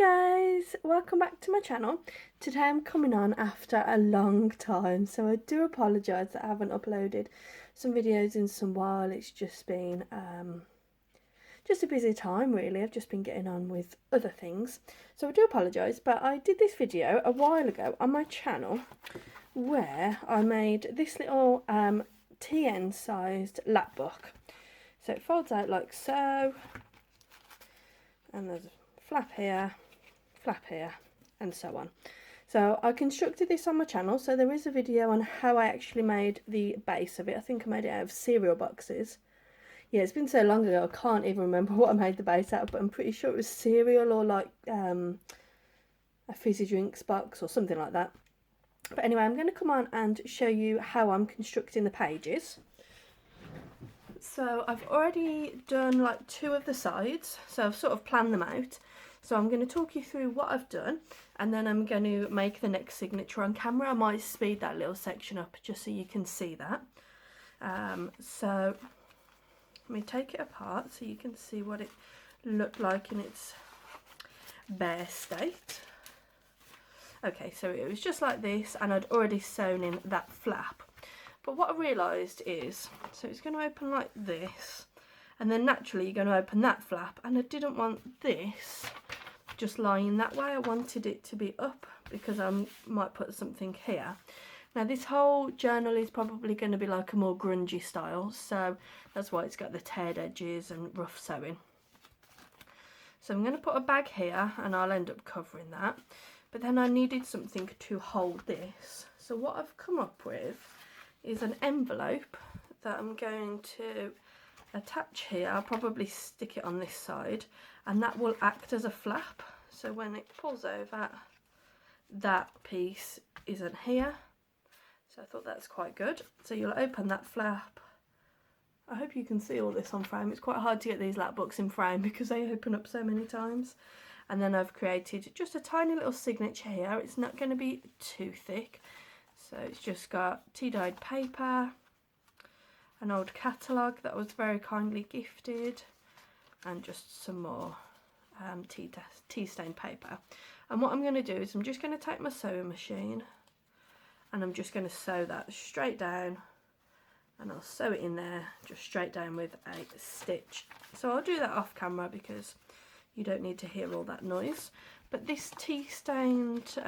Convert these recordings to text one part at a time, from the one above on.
Guys, welcome back to my channel. Today I'm coming on after a long time, so I do apologise that I haven't uploaded some videos in some while. It's just been just a busy time really. I've just been getting on with other things, so I do apologise, but I did this video a while ago on my channel where I made this little TN sized lap book. So it folds out like so, and there's flap here, and so on. So I constructed this on my channel, so there is a video on how I actually made the base of it. I think I made it out of cereal boxes. Yeah, it's been so long ago I can't even remember what I made the base out of, but I'm pretty sure it was cereal or like a fizzy drinks box or something like that. But anyway, I'm going to come on and show you how I'm constructing the pages. So I've already done like 2 of the sides, so I've sort of planned them out. So I'm going to talk you through what I've done, and then I'm going to make the next signature on camera. I might speed that little section up just so you can see that. So let me take it apart so you can see what it looked like in its bare state. Okay, so it was just like this, and I'd already sewn in that flap. But what I realised is, so it's going to open like this, and then naturally you're going to open that flap, and I didn't want this just lying that way. I wanted it to be up because I might put something here. Now this whole journal is probably going to be like a more grungy style, so that's why it's got the teared edges and rough sewing. So I'm going to put a bag here, and I'll end up covering that. But then I needed something to hold this. So what I've come up with is an envelope that I'm going to attach here. I'll probably stick it on this side, and that will act as a flap. So when it pulls over, that piece isn't here. So I thought that's quite good. So you'll open that flap. I hope you can see all this on frame. It's quite hard to get these lap books in frame because they open up so many times. And then I've created just a tiny little signature here. It's not going to be too thick. So it's just got tea-dyed paper, an old catalogue that was very kindly gifted, and just some more tea stained paper. And what I'm going to do is I'm just going to take my sewing machine, and I'm just going to sew that straight down, and I'll sew it in there just straight down with a stitch. So I'll do that off camera because you don't need to hear all that noise. But this tea stained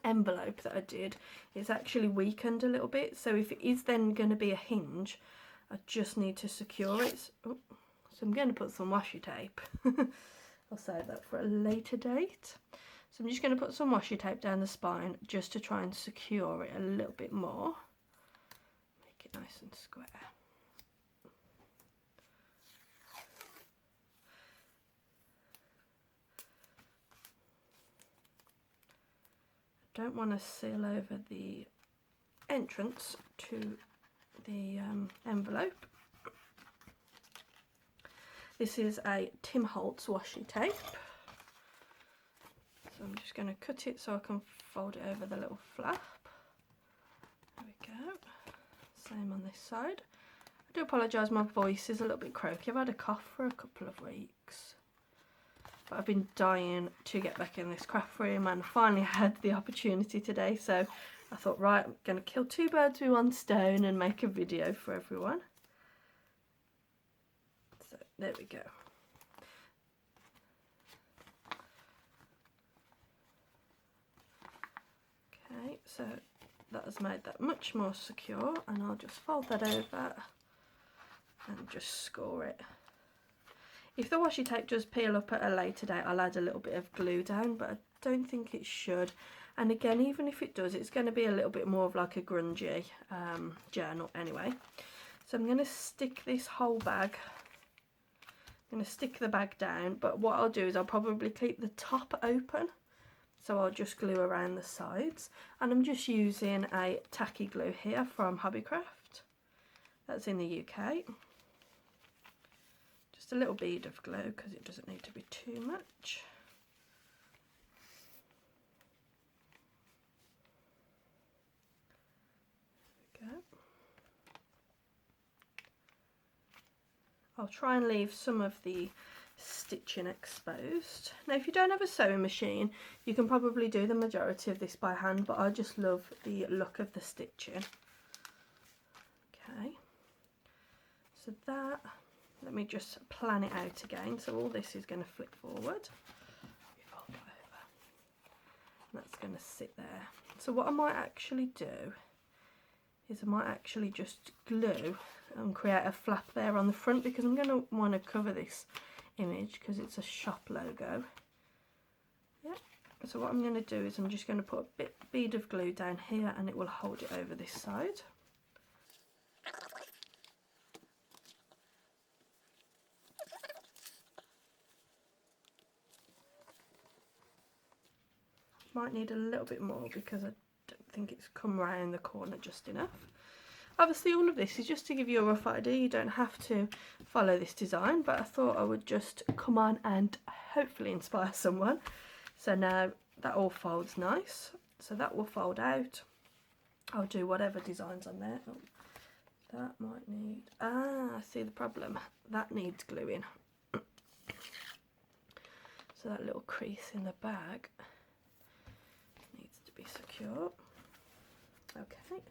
envelope that I did is actually weakened a little bit, so if it is then going to be a hinge, I just need to secure it. So I'm going to put some washi tape. I'll save that for a later date. So I'm just going to put some washi tape down the spine just to try and secure it a little bit more. Make it nice and square. Don't want to seal over the entrance to the envelope. This is a Tim Holtz washi tape. So I'm just going to cut it so I can fold it over the little flap. There we go. Same on this side. I do apologise, my voice is a little bit croaky. I've had a cough for a couple of weeks. But I've been dying to get back in this craft room, and finally had the opportunity today, so I thought, right, I'm going to kill 2 birds with 1 stone and make a video for everyone. So there we go. Okay, so that has made that much more secure, and I'll just fold that over and just score it. If the washi tape does peel up at a later date, I'll add a little bit of glue down, but I don't think it should. And again, even if it does, it's going to be a little bit more of like a grungy journal anyway. So I'm going to stick this whole bag, I'm going to stick the bag down, but what I'll do is I'll probably keep the top open. So I'll just glue around the sides, and I'm just using a tacky glue here from Hobbycraft. That's in the UK. Just a little bead of glue because it doesn't need to be too much. There we go. I'll try and leave some of the stitching exposed. Now if you don't have a sewing machine, you can probably do the majority of this by hand, but I just love the look of the stitching. Okay, so that, let me just plan it out again. So all this is going to flip forward, fold it over, and that's going to sit there. So what I might actually do is I might actually just glue and create a flap there on the front, because I'm going to want to cover this image because it's a shop logo. Yeah. So what I'm going to do is I'm just going to put a bead of glue down here, and it will hold it over this side. Might need a little bit more because I don't think it's come round the corner just enough. Obviously all of this is just to give you a rough idea. You don't have to follow this design, but I thought I would just come on and hopefully inspire someone. So now that all folds nice, so that will fold out. I'll do whatever designs on there. Oh, that might need, I see the problem, that needs gluing. So that little crease in the bag needs to be secure. Okay,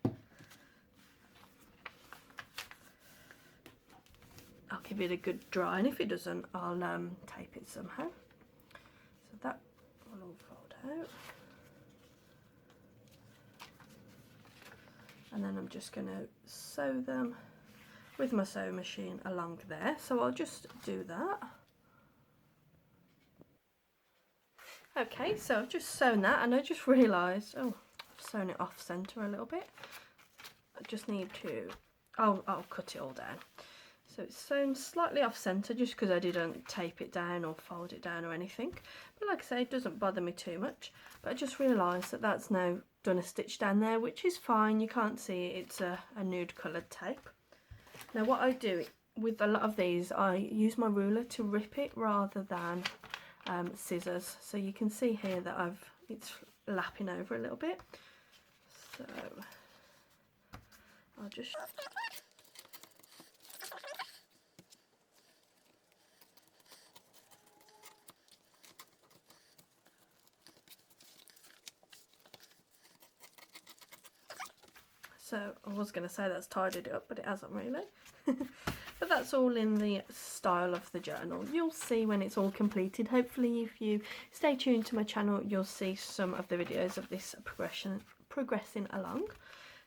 I'll give it a good dry, and if it doesn't, I'll tape it somehow. So that will all fold out. And then I'm just going to sew them with my sewing machine along there. So I'll just do that. Okay, so I've just sewn that, and I just realised, oh, I've sewn it off centre a little bit. I just need to, I'll cut it all down. So it's sewn slightly off centre just because I didn't tape it down or fold it down or anything. But like I say, it doesn't bother me too much. But I just realised that that's now done a stitch down there, which is fine. You can't see it. It's a nude coloured tape. Now what I do with a lot of these, I use my ruler to rip it rather than scissors. So you can see here that it's lapping over a little bit. So I'll just... So I was going to say that's tidied it up, but it hasn't really. But that's all in the style of the journal. You'll see when it's all completed. Hopefully if you stay tuned to my channel, you'll see some of the videos of this progressing along.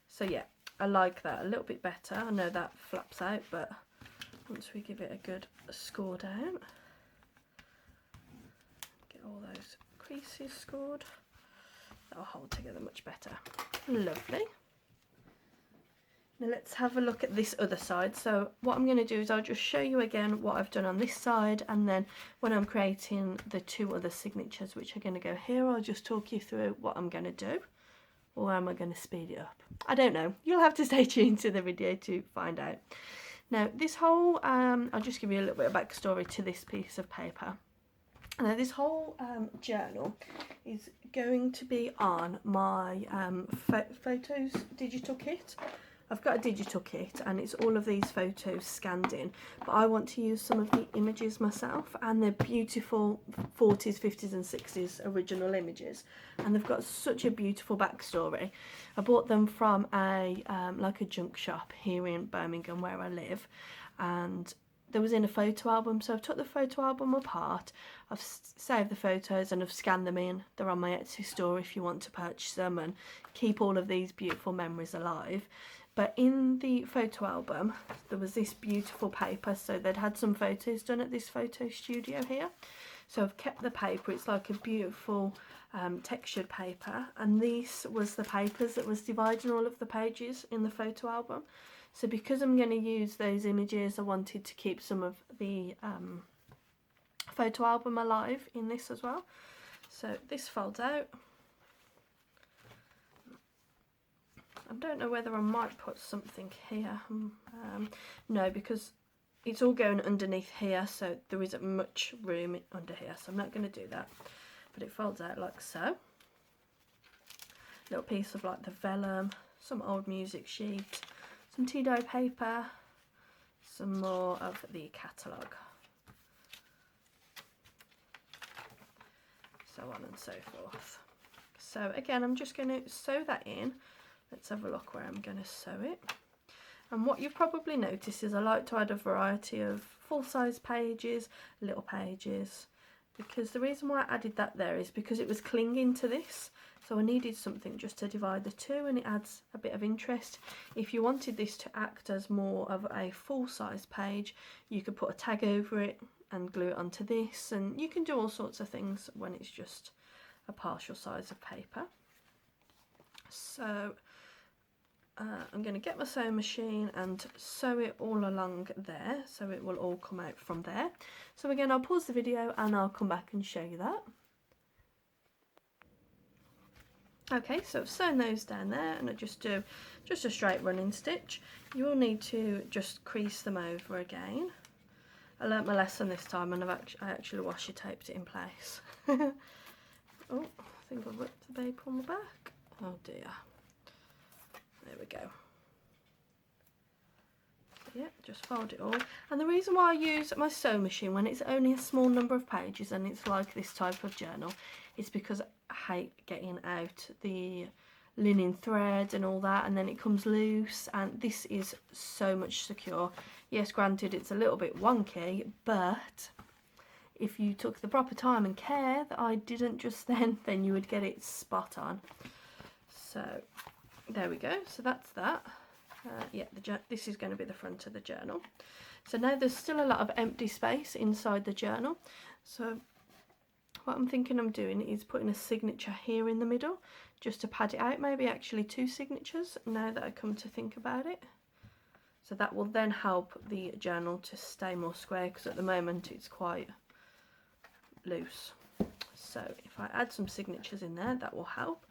So yeah, I like that a little bit better. I know that flaps out, but once we give it a good score down, get all those creases scored, that'll hold together much better. Lovely. Now let's have a look at this other side. So what I'm going to do is I'll just show you again what I've done on this side, and then when I'm creating the two other signatures which are going to go here, I'll just talk you through what I'm going to do. Or am I going to speed it up? I don't know. You'll have to stay tuned to the video to find out. Now this whole, I'll just give you a little bit of backstory to this piece of paper. Now this whole journal is going to be on my photos digital kit. I've got a digital kit and it's all of these photos scanned in, but I want to use some of the images myself, and they're beautiful 40s, 50s and 60s original images, and they've got such a beautiful backstory. I bought them from a like a junk shop here in Birmingham where I live, and they was in a photo album, so I've took the photo album apart, I've saved the photos and I've scanned them in. They're on my Etsy store if you want to purchase them and keep all of these beautiful memories alive. But in the photo album there was this beautiful paper, so they'd had some photos done at this photo studio here. So I've kept the paper, it's like a beautiful textured paper, and this was the papers that was dividing all of the pages in the photo album. So because I'm going to use those images, I wanted to keep some of the photo album alive in this as well. So this folds out. I don't know whether I might put something here. No, because it's all going underneath here, so there isn't much room under here, so I'm not going to do that. But it folds out like so. Little piece of like the vellum, some old music sheet, some tea-dye paper, some more of the catalogue. so on and so forth. So again, I'm just going to sew that in. Let's have a look where I'm going to sew it. And what you've probably noticed is I like to add a variety of full-size pages, little pages, because the reason why I added that there is because it was clinging to this, so I needed something just to divide the two, and it adds a bit of interest. If you wanted this to act as more of a full-size page, you could put a tag over it and glue it onto this, and you can do all sorts of things when it's just a partial size of paper. So I'm going to get my sewing machine and sew it all along there, so it will all come out from there. So again, I'll pause the video and I'll come back and show you that. Okay, so I've sewn those down there, and I just do just a straight running stitch. You will need to just crease them over again. I learnt my lesson this time, and I actually washi taped it in place. Oh, I think I've ripped the paper on the back. Oh dear. There we go. So yeah, just fold it all. And the reason why I use my sewing machine when it's only a small number of pages and it's like this type of journal is because I hate getting out the linen thread and all that, and then it comes loose, and this is so much secure. Yes, granted it's a little bit wonky, but if you took the proper time and care that I didn't just then you would get it spot on. So there we go, so that's that. Yeah, this is going to be the front of the journal. So now there's still a lot of empty space inside the journal, so what I'm thinking I'm doing is putting a signature here in the middle just to pad it out, maybe actually 2 signatures now that I come to think about it. So that will then help the journal to stay more square, because at the moment it's quite loose. So if I add some signatures in there, that will help.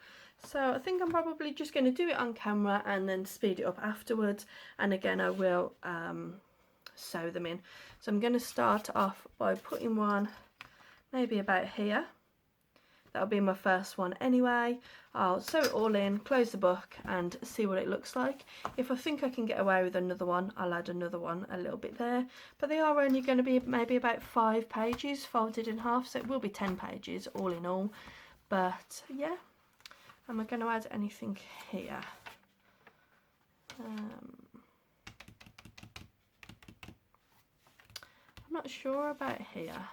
So I think I'm probably just going to do it on camera and then speed it up afterwards, and again I will sew them in. So I'm going to start off by putting one maybe about here. That'll be my first one anyway. I'll sew it all in, close the book and see what it looks like. If I think I can get away with another one, I'll add another one a little bit there. But they are only going to be maybe about 5 pages folded in half, so it will be 10 pages all in all. But yeah, am I going to add anything here? I'm not sure about here.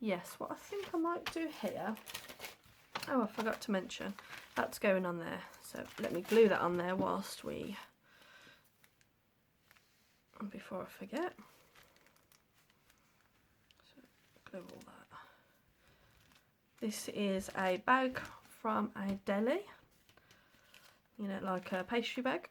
Yes, what I think I might do here, oh I forgot to mention, that's going on there, so let me glue that on there whilst before I forget. So glue all that. This is a bag from a deli, you know, like a pastry bag.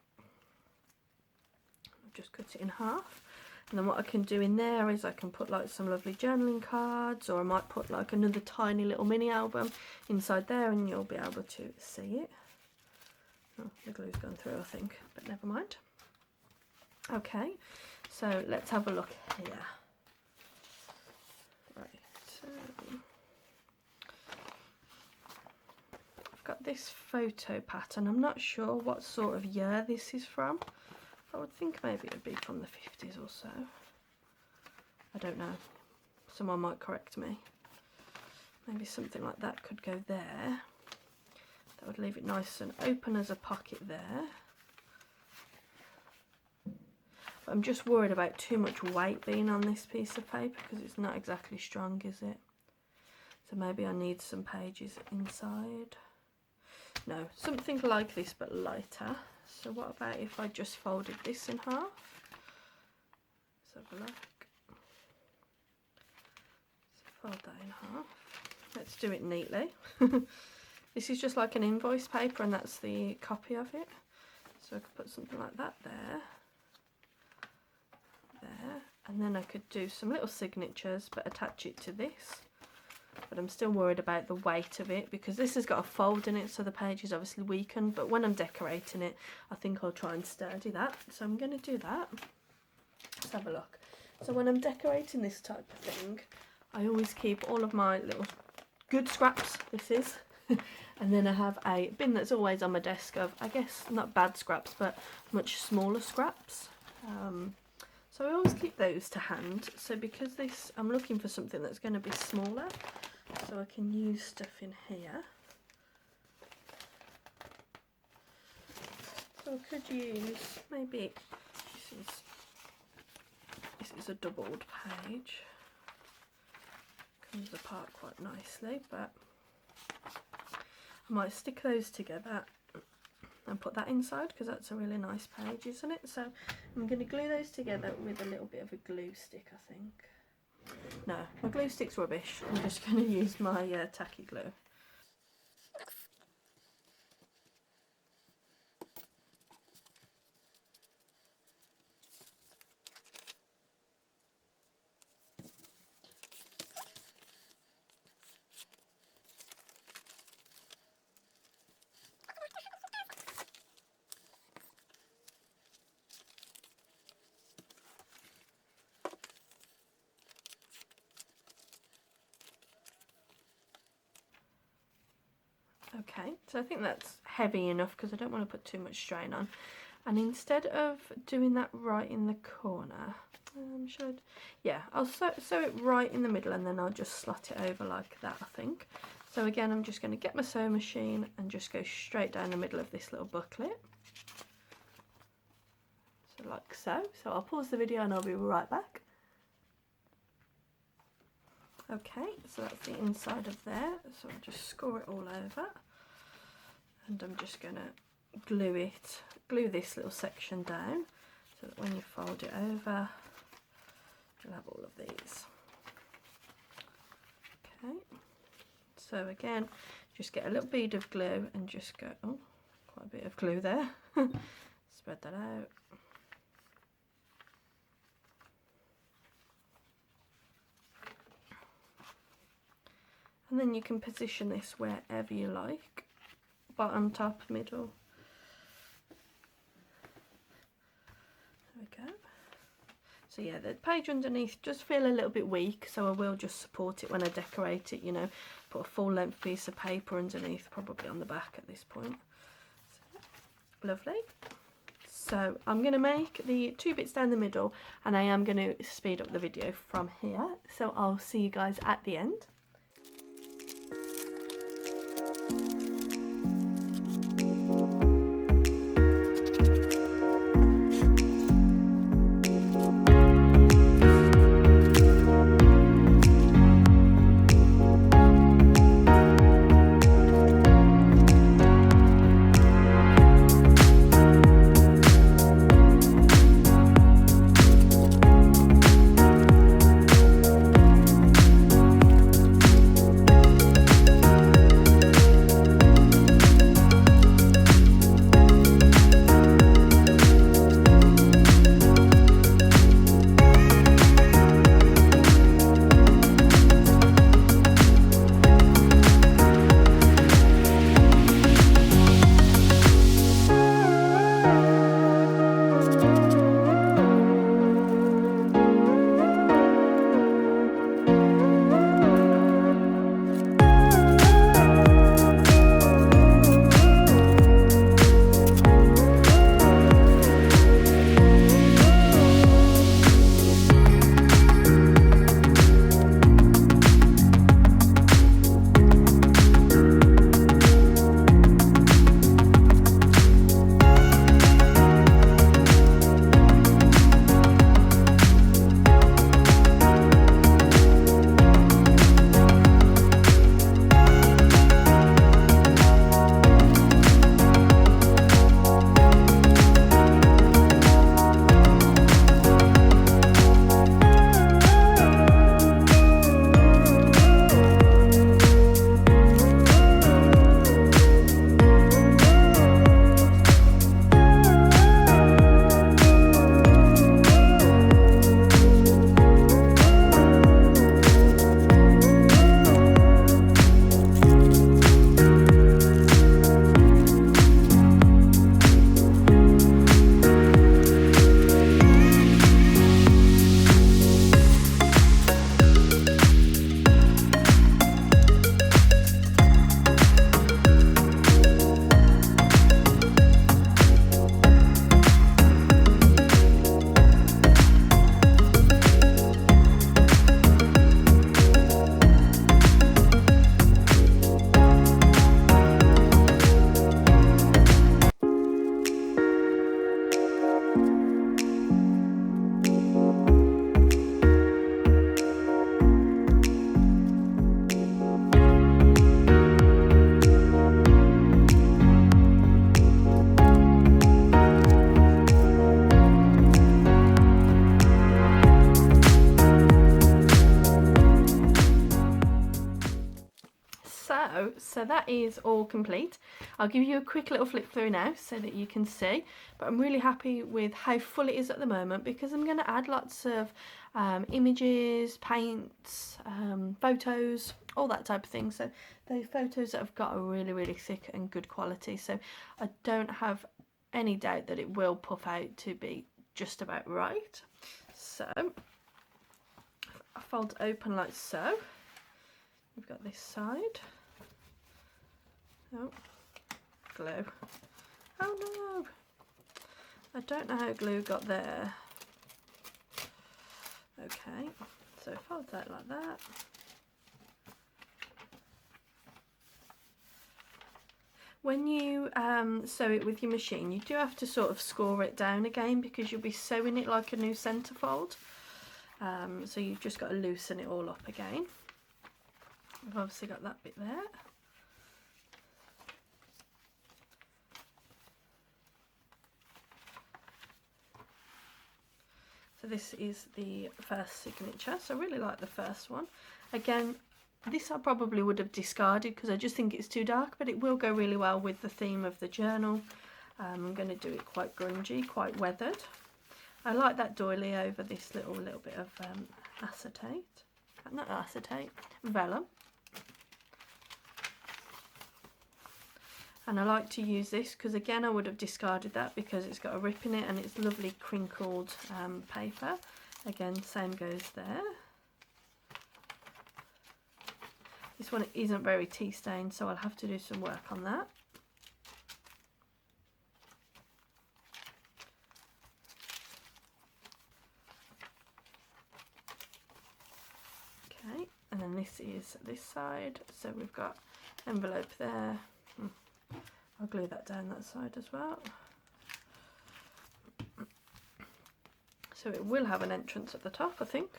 I've just cut it in half. And then what I can do in there is I can put like some lovely journaling cards, or I might put like another tiny little mini album inside there, and you'll be able to see it. Oh, the glue's gone through I think, but never mind. Okay, so let's have a look here. Right, so I've got this photo pattern. I'm not sure what sort of year this is from. I would think maybe it would be from the 50s or so. I don't know. Someone might correct me. Maybe something like that could go there. That would leave it nice and open as a pocket there. But I'm just worried about too much weight being on this piece of paper, because it's not exactly strong, is it? So maybe I need some pages inside. No, something like this but lighter. So what about if I just folded this in half? Let's have a look. So fold that in half. Let's do it neatly. This is just like an invoice paper, and that's the copy of it. So I could put something like that there. There. And then I could do some little signatures but attach it to this. But I'm still worried about the weight of it, because this has got a fold in it, so the page is obviously weakened, but when I'm decorating it I think I'll try and sturdy that, so I'm going to do that. Let's have a look. So when I'm decorating this type of thing, I always keep all of my little good scraps, this is, and then I have a bin that's always on my desk of, I guess, not bad scraps but much smaller scraps. So So I always keep those to hand. So because this, I'm looking for something that's going to be smaller, so I can use stuff in here. So I could use maybe, this is a doubled page. Comes apart quite nicely, but I might stick those together and put that inside because that's a really nice page, isn't it? So I'm going to glue those together with a little bit of a glue stick, I think. No, my glue stick's rubbish. I'm just going to use my tacky glue. Okay, so I think that's heavy enough because I don't want to put too much strain on. And instead of doing that right in the corner, I'll sew it right in the middle and then I'll just slot it over like that, I think. So again, I'm just going to get my sewing machine and just go straight down the middle of this little booklet. So like so. So I'll pause the video and I'll be right back. Okay, so that's the inside of there. So I'll just score it all over. And I'm just going to glue this little section down so that when you fold it over, you'll have all of these. Okay, so again, just get a little bead of glue and just go, oh, quite a bit of glue there. Spread that out. And then you can position this wherever you like. Bottom, top, middle. There we go. So yeah, the page underneath does feel a little bit weak, so I will just support it when I decorate it, you know, put a full length piece of paper underneath, probably on the back at this point. So, lovely. So I'm going to make the 2 bits down the middle and I am going to speed up the video from here. So I'll see you guys at the end. So that is all complete. I'll give you a quick little flip through now so that you can see, but I'm really happy with how full it is at the moment because I'm going to add lots of images, paints, photos, all that type of thing. So the photos that I've got are really thick and good quality, so I don't have any doubt that it will puff out to be just about right. So I fold it open like so. We've got this side. Oh, glue. Oh no! I don't know how glue got there. Okay, so fold that like that. When you sew it with your machine, you do have to sort of score it down again because you'll be sewing it like a new centrefold. So you've just got to loosen it all up again. I've obviously got that bit there. So this is the first signature, so I really like the first one. Again, this I probably would have discarded because I just think it's too dark, but it will go really well with the theme of the journal. I'm going to do it quite grungy, quite weathered. I like that doily over this little bit of acetate, not acetate, vellum. And I like to use this because again I would have discarded that because it's got a rip in it and it's lovely crinkled paper. Again, same goes there. This one isn't very tea stained, so I'll have to do some work on that. Okay, and then this is this side, so we've got envelope there. I'll glue that down that side as well. So it will have an entrance at the top, I think.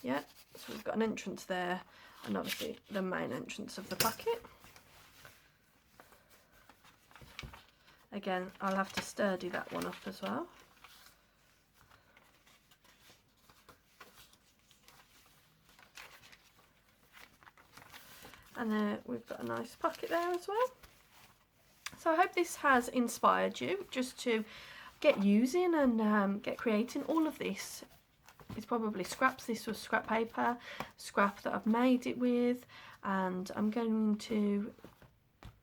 Yeah, so we've got an entrance there and obviously the main entrance of the pocket. Again, I'll have to sturdy that one up as well. And then we've got a nice pocket there as well. So I hope this has inspired you just to get using and get creating. All of this is probably scraps. This was scrap paper, scrap that I've made it with, and I'm going to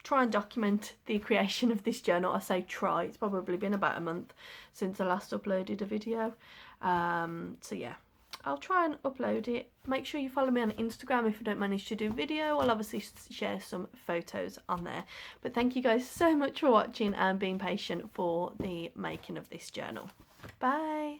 try and document the creation of this journal. I say try, it's probably been about a month since I last uploaded a video. So yeah, I'll try and upload it. Make sure you follow me on Instagram if I don't manage to do video. I'll obviously share some photos on there. But thank you guys so much for watching and being patient for the making of this journal. Bye!